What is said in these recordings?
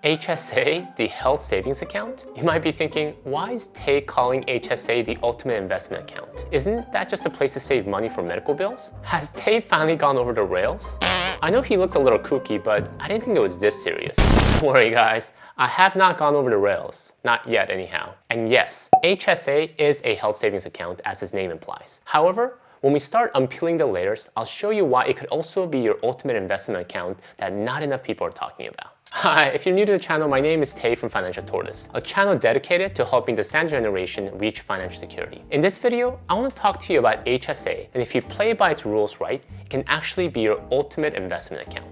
HSA, the health savings account? You might be thinking, why is Tay calling HSA the ultimate investment account? Isn't that just a place to save money for medical bills? Has Tay finally gone over the rails? I know he looks a little kooky, but I didn't think it was this serious. Don't worry guys, I have not gone over the rails. Not yet anyhow. And yes, HSA is a health savings account as its name implies. However, when we start unpeeling the layers, I'll show you why it could also be your ultimate investment account that not enough people are talking about. Hi, if you're new to the channel, my name is Tay from Financial Tortoise, a channel dedicated to helping the Standard generation reach financial security. In this video, I want to talk to you about HSA, and if you play by its rules right, it can actually be your ultimate investment account.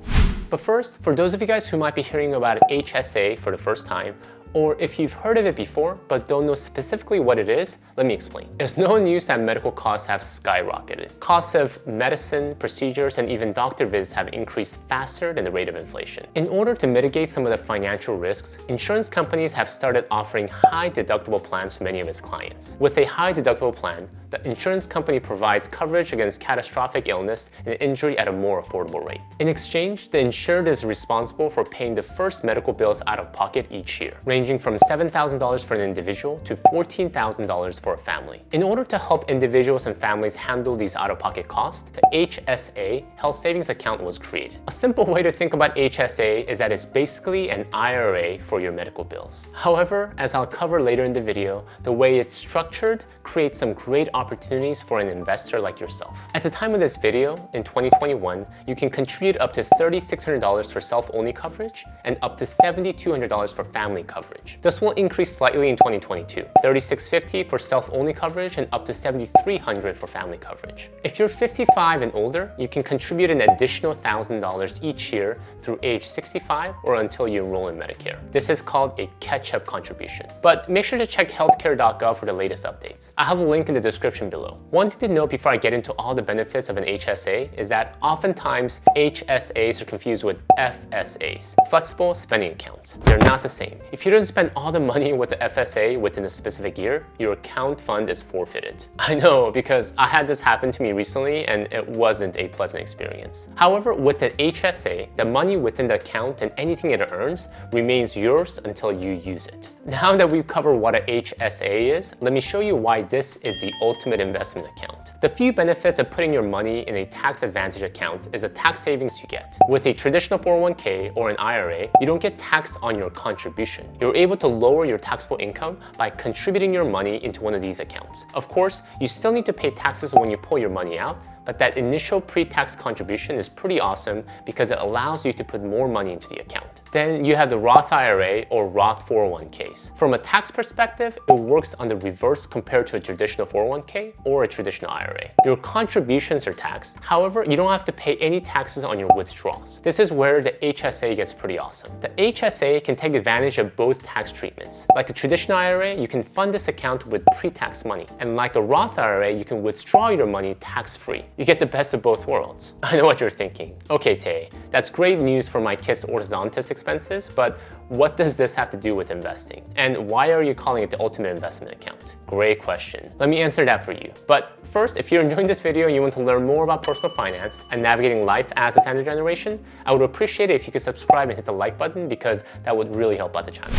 But first, for those of you guys who might be hearing about HSA for the first time, or if you've heard of it before but don't know specifically what it is, let me explain. It's no news that medical costs have skyrocketed. Costs of medicine, procedures, and even doctor visits have increased faster than the rate of inflation. In order to mitigate some of the financial risks, insurance companies have started offering high deductible plans to many of its clients. With a high deductible plan, the insurance company provides coverage against catastrophic illness and injury at a more affordable rate. In exchange, the insured is responsible for paying the first medical bills out of pocket each year, ranging from $7,000 for an individual to $14,000 for a family. In order to help individuals and families handle these out-of-pocket costs, the HSA Health Savings Account was created. A simple way to think about HSA is that it's basically an IRA for your medical bills. However, as I'll cover later in the video, the way it's structured creates some great opportunities for an investor like yourself. At the time of this video, in 2021, you can contribute up to $3,600 for self-only coverage and up to $7,200 for family coverage. This will increase slightly in 2022, $3,650 for self-only coverage and up to $7,300 for family coverage. If you're 55 and older, you can contribute an additional $1,000 each year through age 65 or until you enroll in Medicare. This is called a catch-up contribution. But make sure to check healthcare.gov for the latest updates. I have a link in the description below. One thing to note before I get into all the benefits of an HSA is that oftentimes HSAs are confused with FSAs, flexible spending accounts. They're not the same. If you don't spend all the money with the FSA within a specific year, your account fund is forfeited. I know, because I had this happen to me recently and it wasn't a pleasant experience. However, with the HSA, the money within the account and anything it earns remains yours until you use it. Now that we've covered what a HSA is, let me show you why this is the ultimate investment account. The few benefits of putting your money in a tax advantage account is the tax savings you get. With a traditional 401k or an IRA, you don't get taxed on your contribution. You're able to lower your taxable income by contributing your money into one of these accounts. Of course, you still need to pay taxes when you pull your money out, but that initial pre-tax contribution is pretty awesome because it allows you to put more money into the account. Then you have the Roth IRA or Roth 401ks. From a tax perspective, it works on the reverse compared to a traditional 401k or a traditional IRA. Your contributions are taxed. However, you don't have to pay any taxes on your withdrawals. This is where the HSA gets pretty awesome. The HSA can take advantage of both tax treatments. Like a traditional IRA, you can fund this account with pre-tax money. And like a Roth IRA, you can withdraw your money tax-free. You get the best of both worlds. I know what you're thinking. Okay, Tay, that's great news for my kid's orthodontist expenses, but what does this have to do with investing? And why are you calling it the ultimate investment account? Great question. Let me answer that for you. But first, if you're enjoying this video and you want to learn more about personal finance and navigating life as a standard generation, I would appreciate it if you could subscribe and hit the like button because that would really help out the channel.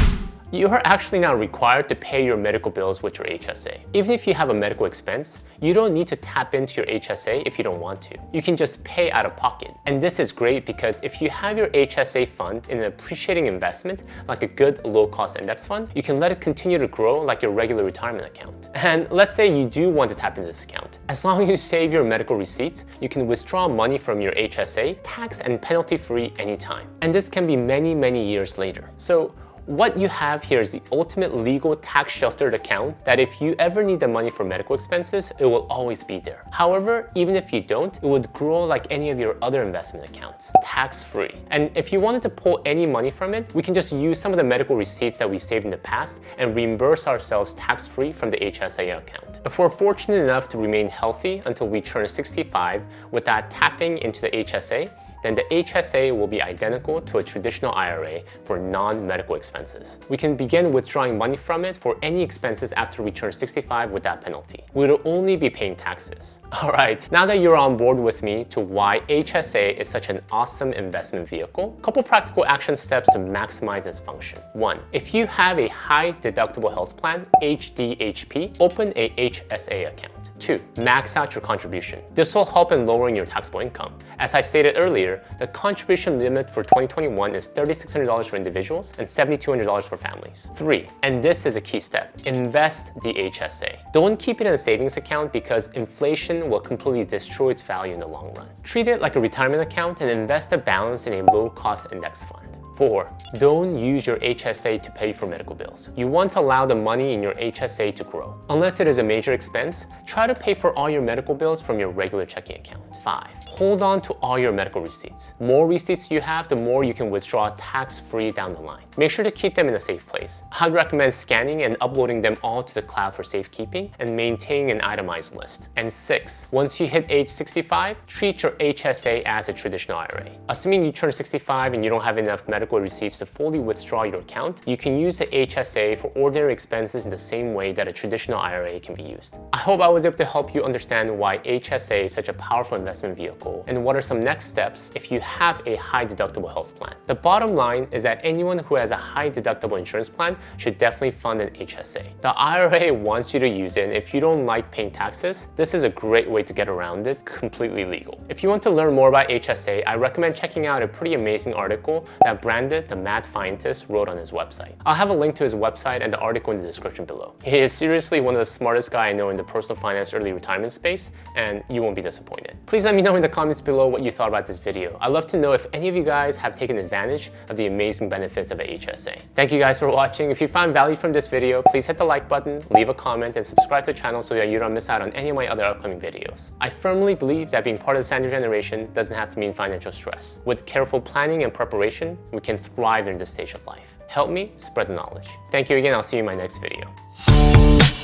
You are actually not required to pay your medical bills with your HSA. Even if you have a medical expense, you don't need to tap into your HSA if you don't want to. You can just pay out of pocket. And this is great because if you have your HSA fund in an appreciating investment, like a good low-cost index fund, you can let it continue to grow like your regular retirement account. And let's say you do want to tap into this account. As long as you save your medical receipts, you can withdraw money from your HSA tax and penalty-free anytime. And this can be many, many years later. So what you have here is the ultimate legal tax sheltered account that if you ever need the money for medical expenses, it will always be there. However, even if you don't, it would grow like any of your other investment accounts, tax-free. And if you wanted to pull any money from it, we can just use some of the medical receipts that we saved in the past and reimburse ourselves tax-free from the HSA account. If we're fortunate enough to remain healthy until we turn 65 without tapping into the HSA, then the HSA will be identical to a traditional IRA for non-medical expenses. We can begin withdrawing money from it for any expenses after we turn 65 without penalty. We will only be paying taxes. All right, now that you're on board with me to why HSA is such an awesome investment vehicle, a couple practical action steps to maximize its function. 1. If you have a high deductible health plan, HDHP, open a HSA account. 2. Max out your contribution. This will help in lowering your taxable income. As I stated earlier, the contribution limit for 2021 is $3,600 for individuals and $7,200 for families. 3. And this is a key step. Invest the HSA. Don't keep it in a savings account because inflation will completely destroy its value in the long run. Treat it like a retirement account and invest the balance in a low-cost index fund. 4. Don't use your HSA to pay for medical bills. You want to allow the money in your HSA to grow. Unless it is a major expense, try to pay for all your medical bills from your regular checking account. 5. Hold on to all your medical receipts. More receipts you have, the more you can withdraw tax-free down the line. Make sure to keep them in a safe place. I'd recommend scanning and uploading them all to the cloud for safekeeping and maintaining an itemized list. And 6. Once you hit age 65, treat your HSA as a traditional IRA. Assuming you turn 65 and you don't have enough medical receipts to fully withdraw your account, you can use the HSA for ordinary expenses in the same way that a traditional IRA can be used. I hope I was able to help you understand why HSA is such a powerful investment vehicle and what are some next steps if you have a high deductible health plan. The bottom line is that anyone who has a high deductible insurance plan should definitely fund an HSA. The IRA wants you to use it, and if you don't like paying taxes, this is a great way to get around it, completely legal. If you want to learn more about HSA, I recommend checking out a pretty amazing article that Brandon, the mad scientist, wrote on his website. I'll have a link to his website and the article in the description below. He is seriously one of the smartest guys I know in the personal finance early retirement space, and you won't be disappointed. Please let me know in the comments below what you thought about this video. I'd love to know if any of you guys have taken advantage of the amazing benefits of a HSA. Thank you guys for watching. If you found value from this video, please hit the like button, leave a comment, and subscribe to the channel so that you don't miss out on any of my other upcoming videos. I firmly believe that being part of the Sanders generation doesn't have to mean financial stress. With careful planning and preparation, we can thrive in this stage of life. Help me spread the knowledge. Thank you again. I'll see you in my next video.